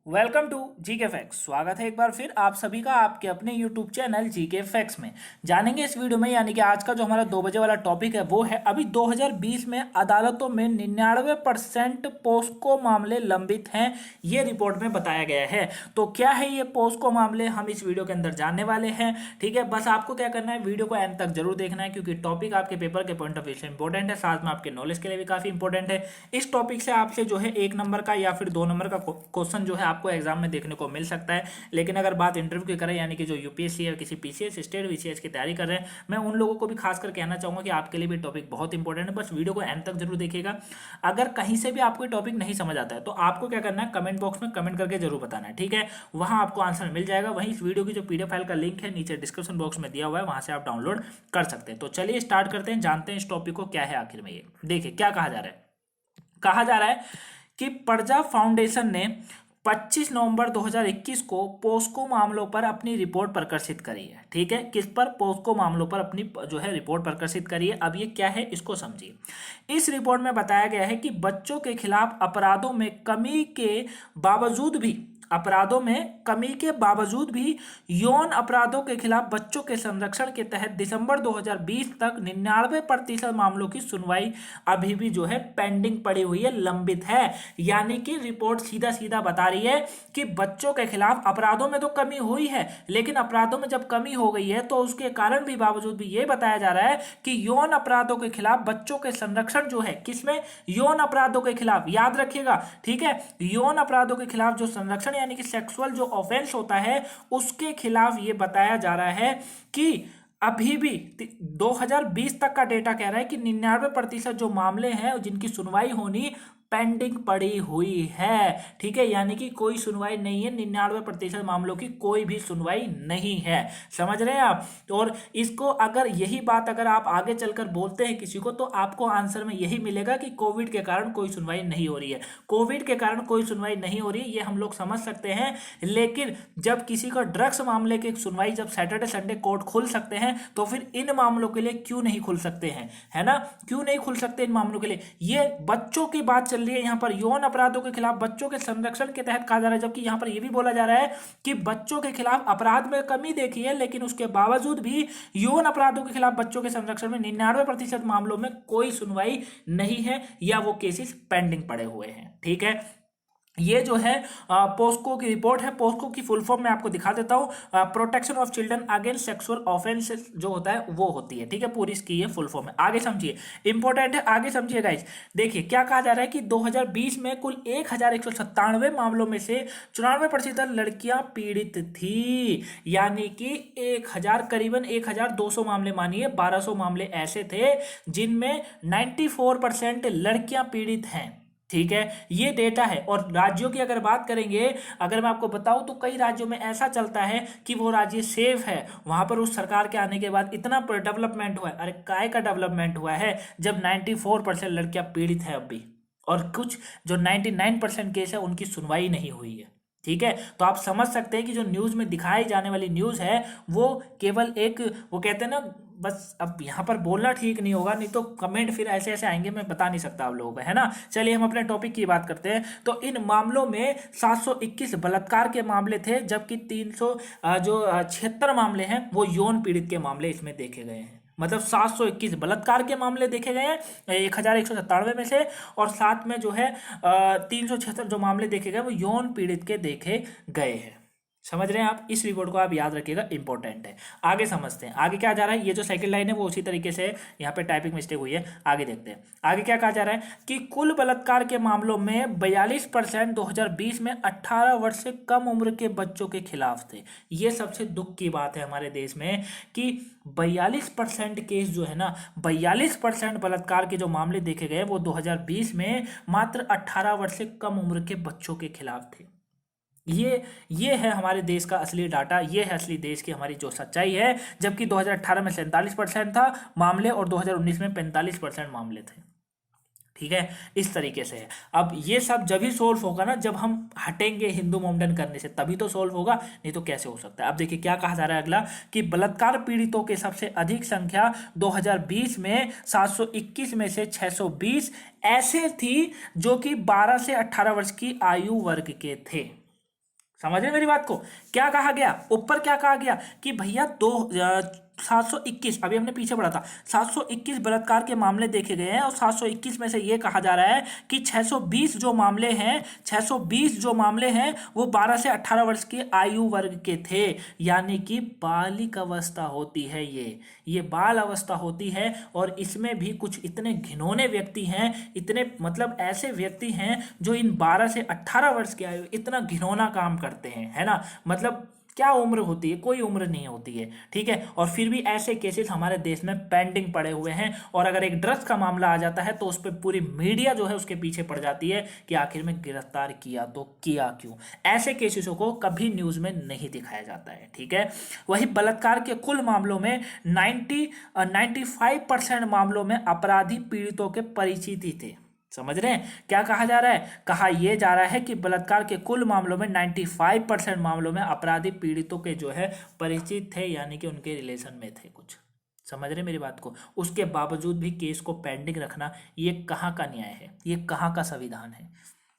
Welcome to GK facts. स्वागत है एक बार फिर आप सभी का आपके अपने यूट्यूब चैनल जीके फैक्ट्स में। जानेंगे इस वीडियो में, यानी कि आज का जो हमारा 2 बजे वाला टॉपिक है वो है अभी 2020 में अदालतों में 99% पोस्को मामले लंबित हैं, ये रिपोर्ट में बताया गया है। तो क्या है ये पोस्को मामले, हम इस वीडियो के अंदर जानने वाले हैं। ठीक है, बस आपको क्या करना है, वीडियो को एंड तक जरूर देखना है, क्योंकि टॉपिक आपके पेपर के पॉइंट ऑफ व्यू से इंपॉर्टेंट है, साथ में आपके नॉलेज के लिए भी काफी इंपॉर्टेंट है। इस टॉपिक से आपसे जो है 1 नंबर का या फिर 2 नंबर का क्वेश्चन जो है आपको एग्जाम में देखने को मिल सकता है। लेकिन अगर बात इंटरव्यू की करें, यानी कि जो यूपीएससी या किसी पीसीएस स्टेट वीसीएस की तैयारी कर रहे हैं, मैं उन लोगों को भी खासकर कहना चाहूंगा कि आपके लिए भी टॉपिक बहुत इंपॉर्टेंट है। बस वीडियो को एंड तक जरूर देखिएगा। अगर कहीं से भी आपको टॉपिक नहीं समझ आता है तो आपको क्या करना है, कमेंट बॉक्स में कमेंट करके जरूर बताना है। ठीक है, वहां आपको आंसर मिल जाएगा। वहीं इस वीडियो की जो पीडीएफ फाइल का लिंक है नीचे डिस्क्रिप्शन बॉक्स में दिया हुआ है, वहां से आप डाउनलोड कर सकते हैं। तो चलिए स्टार्ट करते हैं, जानते हैं इस टॉपिक को क्या है आखिर में। ये देखिए क्या कहा जा रहा है। कहा जा रहा है कि प्रजा फाउंडेशन ने 25 नवंबर 2021 को पोस्को मामलों पर अपनी रिपोर्ट प्रकाशित करी है। ठीक है, किस पर? पोस्को मामलों पर अपनी जो है रिपोर्ट प्रकाशित करी है। अब ये क्या है इसको समझिए। इस रिपोर्ट में बताया गया है कि बच्चों के खिलाफ अपराधों में कमी के बावजूद भी यौन अपराधों के खिलाफ बच्चों के संरक्षण के तहत दिसंबर 2020 तक 99% मामलों की सुनवाई अभी भी जो है पेंडिंग पड़ी हुई है, लंबित है। यानी कि रिपोर्ट सीधा सीधा बता रही है कि बच्चों के खिलाफ अपराधों में तो कमी हुई है, लेकिन अपराधों में जब कमी हो गई है तो उसके कारण भी बावजूद भी ये बताया जा रहा है कि यौन अपराधों के खिलाफ बच्चों के संरक्षण जो है, किसमें? यौन अपराधों के खिलाफ। याद रखिएगा, ठीक है, यौन अपराधों के खिलाफ जो संरक्षण यानी कि सेक्सुअल जो ऑफेंस होता है उसके खिलाफ ये बताया जा रहा है कि अभी भी 2020 तक का डेटा कह रहा है कि 99% जो मामले हैं जिनकी सुनवाई होनी पेंडिंग पड़ी हुई है। ठीक है, यानी कि कोई सुनवाई नहीं है, 99% मामलों की कोई भी सुनवाई नहीं है। समझ रहे हैं आप? और इसको अगर यही बात अगर आप आगे चलकर बोलते हैं किसी को तो आपको आंसर में यही मिलेगा कि कोविड के कारण कोई सुनवाई नहीं हो रही है। कोविड के कारण कोई सुनवाई नहीं हो रही है, ये हम लोग समझ सकते हैं। लेकिन जब किसी का ड्रग्स मामले की सुनवाई जब सैटरडे संडे कोर्ट खुल सकते हैं तो फिर इन मामलों के लिए क्यों नहीं खुल सकते हैं? है ना, क्यों नहीं खुल सकते इन मामलों के लिए? ये बच्चों की बात चल रही है यहाँ पर, यौन अपराधों के खिलाफ बच्चों के संरक्षण के तहत कहा जा रहा है। जबकि यहाँ पर यह भी बोला जा रहा है कि बच्चों के खिलाफ अपराध में कमी देखी है, लेकिन उसके बावजूद भी यौन अपराधों के खिलाफ बच्चों के संरक्षण में 99% मामलों में कोई सुनवाई नहीं है या वो केसेस पेंडिंग पड़े हुए हैं। ठीक है, ये जो है पोस्को की रिपोर्ट है। पोस्को की फुल फॉर्म मैं आपको दिखा देता हूं, protection of children against sexual offences जो होता है वो होती है। ठीक है, पूरी इसकी ये फुल फॉर्म है। आगे समझिए, इंपॉर्टेंट है, आगे समझिए गाइस। देखिए क्या कहा जा रहा है कि 2020 में कुल 1197 मामलों में से 94% लड़कियां पीड़ित थी। यानी कि 1000 करीबन 1200 मामले, मानिए 1200 मामले ऐसे थे जिनमें 94% लड़कियां पीड़ित हैं। ठीक है, ये डेटा है। और राज्यों की अगर बात करेंगे, अगर मैं आपको बताऊं तो कई राज्यों में ऐसा चलता है कि वो राज्य सेफ है, वहां पर उस सरकार के आने के बाद इतना डेवलपमेंट हुआ है। अरे काय का डेवलपमेंट हुआ है जब 94% लड़कियां पीड़ित है अब भी, और कुछ जो 99% केस है उनकी सुनवाई नहीं हुई है। ठीक है, तो आप समझ सकते हैं कि जो न्यूज में दिखाई जाने वाली न्यूज है वो केवल एक, वो कहते हैं ना, बस अब यहाँ पर बोलना ठीक नहीं होगा, नहीं तो कमेंट फिर ऐसे ऐसे आएंगे, मैं बता नहीं सकता आप लोगों को, है ना। चलिए हम अपने टॉपिक की बात करते हैं। तो इन मामलों में 721 बलात्कार के मामले थे, जबकि 300 जो 76 मामले हैं वो यौन पीड़ित के मामले इसमें देखे गए हैं। मतलब 721 बलात्कार के मामले देखे गए हैं 1197 में से, और साथ में जो है 376 जो मामले देखे गए वो यौन पीड़ित के देखे गए हैं। समझ रहे हैं आप? इस रिपोर्ट को आप याद रखिएगा, इंपॉर्टेंट है। आगे समझते हैं, आगे क्या जा रहा है। ये जो सेकंड लाइन है वो उसी तरीके से यहाँ पे टाइपिंग मिस्टेक हुई है। आगे देखते हैं आगे क्या कहा जा रहा है कि कुल बलात्कार के मामलों में 42% 2020 में 18 वर्ष से कम उम्र के बच्चों के खिलाफ थे। ये सबसे दुख की बात है हमारे देश में कि 42% केस जो है ना, 42% बलात्कार के जो मामले देखे गए वो 2020 में मात्र 18 वर्ष से कम उम्र के बच्चों के खिलाफ थे। ये है हमारे देश का असली डाटा, ये है असली देश की हमारी जो सच्चाई है। जबकि 2018 में 47% था मामले और 2019 में 45% मामले थे। ठीक है, इस तरीके से है। अब ये सब जब ही सोल्व होगा ना, जब हम हटेंगे हिंदू मुंडन करने से, तभी तो सोल्व होगा, नहीं तो कैसे हो सकता है। अब देखिए क्या कहा जा रहा है अगला, कि बलात्कार पीड़ितों के सबसे अधिक संख्या 2020 में 721 में से 620 ऐसे थी जो कि 12 से 18 वर्ष की आयु वर्ग के थे। समझ रहे मेरी बात को? क्या कहा गया ऊपर, क्या कहा गया कि भैया 721, अभी हमने पीछे पढ़ा था, 721 बलात्कार के मामले देखे गए हैं और 721 में से ये कहा जा रहा है कि 620 जो मामले हैं, 620 जो मामले हैं वो 12 से 18 वर्ष की आयु वर्ग के थे, यानी कि बालिक अवस्था होती है, ये बाल अवस्था होती है। और इसमें भी कुछ इतने घिनौने व्यक्ति हैं, इतने मतलब ऐसे व्यक्ति हैं जो इन 12 से 18 वर्ष की आयु इतना घिनौना काम करते हैं, है ना। मतलब क्या उम्र होती है, कोई उम्र नहीं होती है, ठीक है। और फिर भी ऐसे केसेस हमारे देश में पेंडिंग पड़े हुए हैं, और अगर एक ड्रग्स का मामला आ जाता है तो उस पर पूरी मीडिया जो है उसके पीछे पड़ जाती है कि आखिर में गिरफ्तार किया तो किया क्यों। ऐसे केसेसों को कभी न्यूज में नहीं दिखाया जाता है, ठीक है। वही बलात्कार के कुल मामलों में 95% मामलों में अपराधी पीड़ितों के परिचित ही थे। समझ रहे हैं क्या कहा जा रहा है? कहा यह जा रहा है कि बलात्कार के कुल मामलों में 95% मामलों में अपराधी पीड़ितों के जो है परिचित थे, यानी कि उनके रिलेशन में थे कुछ। समझ रहे मेरी बात को? उसके बावजूद भी केस को पेंडिंग रखना, ये कहाँ का न्याय है, ये कहाँ का संविधान है?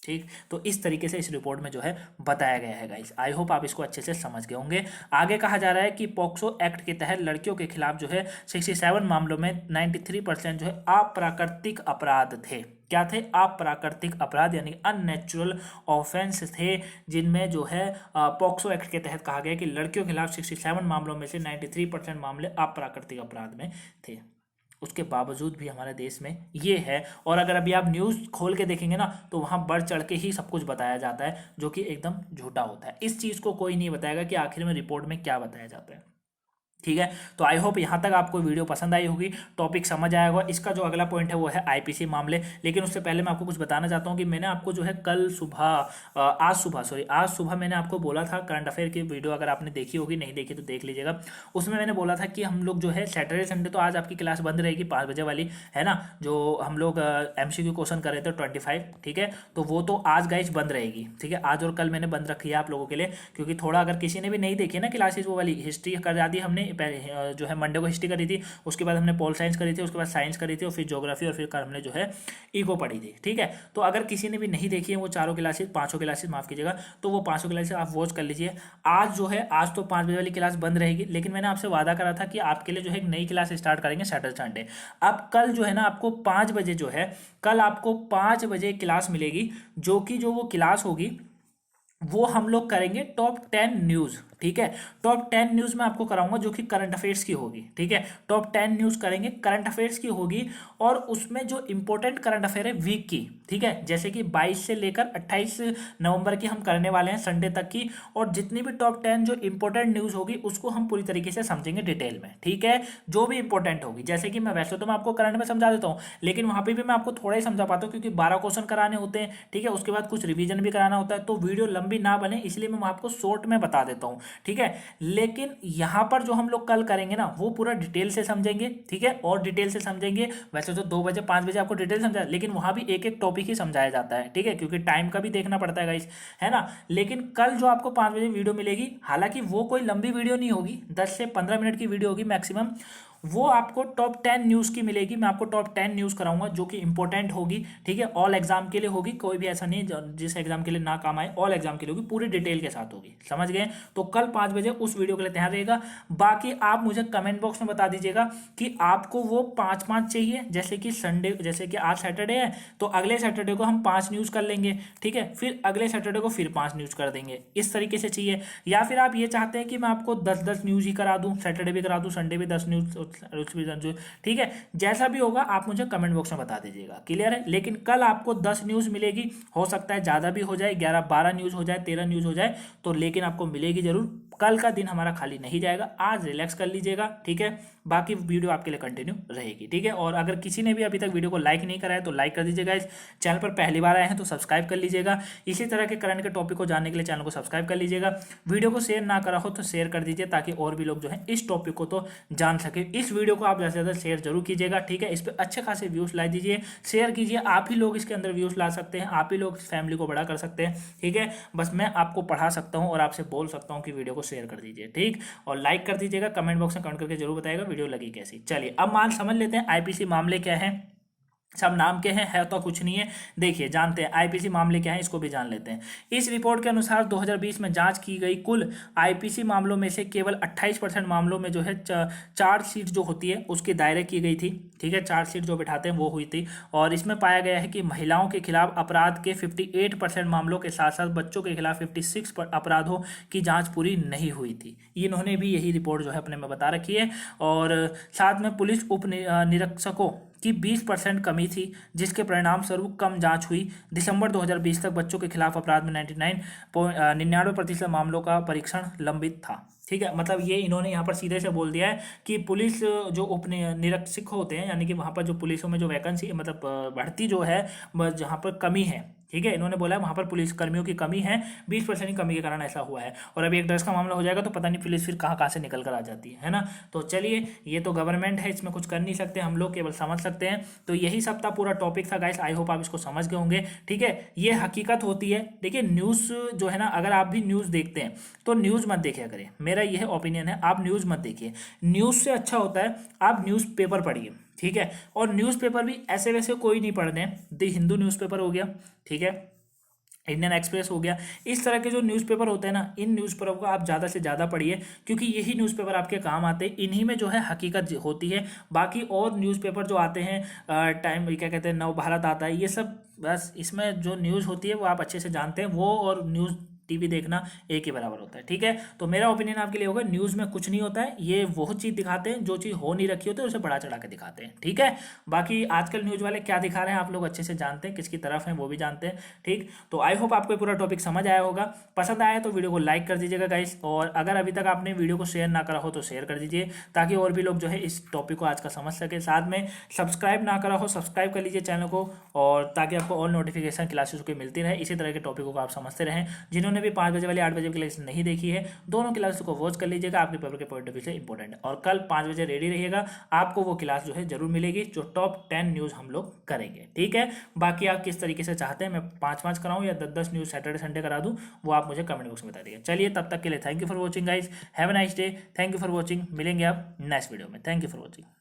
ठीक, तो इस तरीके से इस रिपोर्ट में जो है बताया गया है गाइस। आई होप आप इसको अच्छे से समझ गए होंगे। आगे कहा जा रहा है कि पॉक्सो एक्ट के तहत लड़कियों के खिलाफ जो है 67 मामलों में 93% जो है अप्राकृतिक अपराध थे। क्या थे? अप्राकृतिक अपराध, यानी अननेचुरल ऑफेंस थे, जिनमें जो है पॉक्सो एक्ट के तहत कहा गया कि लड़कियों के खिलाफ 67 मामलों में से 93% मामले अप्राकृतिक अपराध में थे। उसके बावजूद भी हमारे देश में ये है। और अगर अभी आप न्यूज़ खोल के देखेंगे ना तो वहाँ बढ़ चढ़ के ही सब कुछ बताया जाता है, जो कि एकदम झूठा होता है। इस चीज़ को कोई नहीं बताएगा कि आखिर में रिपोर्ट में क्या बताया जाता है, ठीक है। तो आई होप यहाँ तक आपको वीडियो पसंद आई होगी, टॉपिक समझ आया होगा। इसका जो अगला पॉइंट है वो है आईपीसी मामले। लेकिन उससे पहले मैं आपको कुछ बताना चाहता हूँ कि मैंने आपको जो है आज सुबह मैंने आपको बोला था करंट अफेयर की वीडियो, अगर आपने देखी होगी, नहीं देखी तो देख लीजिएगा। उसमें मैंने बोला था कि हम लोग जो है सैटरडे संडे तो आज आपकी क्लास बंद रहेगी 5 बजे वाली, है ना, जो हम लोग MCQ क्वेश्चन कर रहे थे 25, ठीक है। तो वो तो आज गाइस बंद रहेगी, ठीक है। आज और कल मैंने बंद रखी है आप लोगों के लिए, क्योंकि थोड़ा अगर किसी ने भी नहीं देखी ना क्लासेस, वो वाली हिस्ट्री करा दी हमने जो है मंडे को हिस्ट्री करी थी, उसके बाद हमने पॉल साइंस करी थी, उसके बाद साइंस करी थी, और फिर ज्योग्राफी, और फिर कल हमने जो है इको पढ़ी थी, ठीक है। तो अगर किसी ने भी नहीं देखी है वो चारों क्लासेस, 5 क्लासेस माफ कीजिएगा, तो वो 5 क्लासेस आप वॉच कर लीजिए। आज जो है, आज तो 5 बजे वाली क्लास बंद रहेगी, लेकिन मैंने आपसे वादा करा था कि आपके लिए जो है एक नई क्लास स्टार्ट करेंगे सैटरडे संडे। अब कल जो है ना आपको 5 बजे जो है, कल आपको 5 बजे क्लास मिलेगी, जो कि जो वो क्लास होगी वो हम लोग करेंगे टॉप 10 न्यूज़, ठीक है। टॉप 10 न्यूज़ मैं आपको कराऊंगा जो कि करंट अफेयर्स की होगी, ठीक है। टॉप 10 न्यूज़ करेंगे, करंट अफेयर्स की होगी, और उसमें जो इंपॉर्टेंट करंट अफेयर है वीक की, ठीक है, जैसे कि 22 से लेकर 28 नवंबर की हम करने वाले हैं, संडे तक की। और जितनी भी टॉप 10 जो इंपॉर्टेंट न्यूज़ होगी उसको हम पूरी तरीके से समझेंगे डिटेल में, ठीक है। जो भी इंपॉर्टेंट होगी, जैसे कि मैं वैसे तो मैं आपको करंट में समझा देता हूँ, लेकिन वहाँ पर भी मैं आपको थोड़ा ही समझा पाता हूँ, क्योंकि 12 क्वेश्चन कराने होते हैं, ठीक है। उसके बाद कुछ रिविजन भी कराना होता है, तो वीडियो लंबी ना बने इसलिए मैं आपको शॉर्ट में बता देता हूँ, ठीक है। लेकिन यहां पर जो हम लोग कल करेंगे ना वो पूरा डिटेल से समझेंगे, ठीक है। और डिटेल से समझेंगे, वैसे तो 2 बजे 5 बजे आपको डिटेल समझा, लेकिन वहां भी एक एक टॉपिक ही समझाया जाता है, ठीक है, क्योंकि टाइम का भी देखना पड़ता है गाइस, है ना। लेकिन कल जो आपको 5 बजे वीडियो मिलेगी, हालांकि वो कोई लंबी वीडियो नहीं होगी, 10 से 15 मिनट की वीडियो होगी मैक्सिमम, वो आपको टॉप 10 न्यूज़ की मिलेगी। मैं आपको टॉप 10 न्यूज़ कराऊंगा जो कि इंपॉर्टेंट होगी, ठीक है। ऑल एग्जाम के लिए होगी, कोई भी ऐसा नहीं जिस एग्जाम के लिए ना काम आए, ऑल एग्जाम के लिए होगी, पूरी डिटेल के साथ होगी, समझ गए। तो कल 5 बजे उस वीडियो के लिए तैयार रहेगा। बाकी आप मुझे कमेंट बॉक्स में बता दीजिएगा कि आपको वो 5-5 चाहिए, जैसे कि संडे, जैसे कि आज सैटरडे है तो अगले सैटरडे को हम 5 न्यूज़ कर लेंगे, ठीक है। फिर अगले सैटरडे को फिर 5 न्यूज़ कर देंगे, इस तरीके से चाहिए। या फिर आप ये चाहते हैं कि मैं आपको 10-10 न्यूज़ ही करा दूं, सैटरडे भी करा दूं, संडे भी 10 न्यूज़, ठीक है। जैसा भी होगा आप मुझे कमेंट बॉक्स में बता दीजिएगा, क्लियर है। लेकिन कल आपको 10 न्यूज़ मिलेगी, हो सकता है ज़्यादा भी हो जाए, 11-12 न्यूज़ हो जाए, 13 न्यूज़ हो जाए, तो लेकिन आपको मिलेगी जरूर। कल का दिन हमारा खाली नहीं जाएगा, आज रिलैक्स कर लीजिएगा, ठीक है। बाकी वीडियो आपके लिए कंटिन्यू रहेगी, ठीक है। और अगर किसी ने भी अभी तक वीडियो को लाइक नहीं करा है तो लाइक कर दीजिएगा, इस चैनल पर पहली बार आए हैं तो सब्सक्राइब कर लीजिएगा। इसी तरह के करंट के टॉपिक को जानने के लिए चैनल को सब्सक्राइब कर लीजिएगा। वीडियो को शेयर ना करा हो तो शेयर कर दीजिए, ताकि और भी लोग जो है इस टॉपिक को तो जान सके। इस वीडियो को आप ज़्यादा से ज़्यादा शेयर जरूर कीजिएगा, ठीक है। इस पर अच्छे खासे व्यूज़ ला दीजिए, शेयर कीजिए। आप ही लोग इसके अंदर व्यूज़ ला सकते हैं, आप ही लोग इस फैमिली को बड़ा कर सकते हैं, ठीक है। बस मैं आपको पढ़ा सकता हूँ और आपसे बोल सकता हूँ कि वीडियो को शेयर कर दीजिए, ठीक। और लाइक कर दीजिएगा, कमेंट बॉक्स में कमेंट करके जरूर बताइएगा वीडियो लगी कैसी। चलिए अब मान समझ लेते हैं आईपीसी मामले क्या है। सब नाम के हैं, है तो कुछ नहीं है। देखिए जानते हैं आईपीसी मामले क्या हैं, इसको भी जान लेते हैं। इस रिपोर्ट के अनुसार 2020 में जांच की गई कुल आईपीसी मामलों में से केवल 28% मामलों में जो है चार्जशीट जो होती है उसकी दायरे की गई थी। ठीक है, चार्जशीट जो बिठाते हैं वो हुई थी। और इसमें पाया गया है कि महिलाओं के खिलाफ अपराध के 58% मामलों के साथ साथ बच्चों के खिलाफ 56 अपराधों की जाँच पूरी नहीं हुई थी। इन्होंने भी यही रिपोर्ट जो है अपने में बता रखी है। और साथ में पुलिस उप निरीक्षकों की 20% कमी थी, जिसके परिणाम स्वरूप कम जांच हुई। दिसंबर 2020 तक बच्चों के खिलाफ अपराध में 99% मामलों का परीक्षण लंबित था। ठीक है, मतलब ये इन्होंने यहाँ पर सीधे से बोल दिया है कि पुलिस जो उप निरीक्षक होते हैं, यानी कि वहाँ पर जो पुलिसों में जो वैकेंसी मतलब भर्ती जो है जहाँ पर कमी है, ठीक है, इन्होंने बोला है वहाँ पर पुलिस कर्मियों की कमी है, 20% की कमी के कारण ऐसा हुआ है। और अभी एक ड्रग्स का मामला हो जाएगा तो पता नहीं पुलिस फिर कहाँ कहाँ से निकल कर आ जाती है ना। तो चलिए, ये तो गवर्नमेंट है, इसमें कुछ कर नहीं सकते, हम लोग केवल समझ सकते हैं। तो यही सब था, पूरा टॉपिक था गाइस। आई होप आप इसको समझ गए होंगे। ठीक है, ये हकीकत होती है। देखिए न्यूज़ जो है ना, अगर आप भी न्यूज़ देखते हैं तो न्यूज़ मत देखिए करें, मेरा यह ओपिनियन है, आप न्यूज़ मत देखिए। न्यूज़ से अच्छा होता है आप न्यूज़पेपर पढ़िए। ठीक है, और न्यूज़पेपर भी ऐसे वैसे कोई नहीं पढ़ने, द हिंदू न्यूज़पेपर हो गया, ठीक है, इंडियन एक्सप्रेस हो गया, इस तरह के जो न्यूज़पेपर होते हैं ना, इन न्यूज़पेपर को आप ज़्यादा से ज़्यादा पढ़िए, क्योंकि यही न्यूज़पेपर आपके काम आते हैं। इन्हीं में जो है हकीकत होती है। बाकी और न्यूज़पेपर जो आते हैं, टाइम क्या कहते हैं, नव भारत आता है, ये सब बस इसमें जो न्यूज़ होती है वो आप अच्छे से जानते हैं, वो और न्यूज़ टीवी देखना एक ही बराबर होता है। ठीक है, तो मेरा ओपिनियन आपके लिए होगा, न्यूज़ में कुछ नहीं होता है, ये वो चीज़ दिखाते हैं जो चीज़ हो नहीं रखी होती है, उसे बढ़ा चढ़ा के दिखाते हैं। ठीक है, बाकी आजकल न्यूज़ वाले क्या दिखा रहे हैं आप लोग अच्छे से जानते हैं, किसकी तरफ हैं वो भी जानते हैं। ठीक, तो आई होप आपको पूरा टॉपिक समझ आया होगा। पसंद आया तो वीडियो को लाइक कर दीजिएगा गाइस, और अगर अभी तक आपने वीडियो को शेयर ना करा हो तो शेयर कर दीजिए, ताकि और भी लोग जो है इस टॉपिक को आज का समझ सके। साथ में सब्सक्राइब ना करा हो, सब्सक्राइब कर लीजिए चैनल को, और ताकि आपको और नोटिफिकेशन क्लासेस की मिलती रहे, इसी तरह के टॉपिकों को आप समझते रहें। जिन्होंने भी 5 बजे वाली 8 बजे की क्लास नहीं देखी है, दोनों क्लास को वॉच कर लीजिएगा, आपके पेपर के पॉइंट ऑफ व्यू से इंपॉर्टेंट है। और कल 5 बजे रेडी रहिएगा, आपको वो क्लास जो है जरूर मिलेगी, जो टॉप 10 न्यूज़ हम लोग करेंगे। ठीक है, बाकी आप किस तरीके से चाहते हैं, मैं 5-5 कराऊं या 10-10 न्यूज़ सैटरडे संडे करा दूं, वो आप मुझे कमेंट बॉक्स में बता दीजिए। चलिए, तब तक के लिए thank you for watching guys, have a nice day, thank you for watching. मिलेंगे आप नेक्स्ट वीडियो में, थैंक यू फॉर वॉचिंग।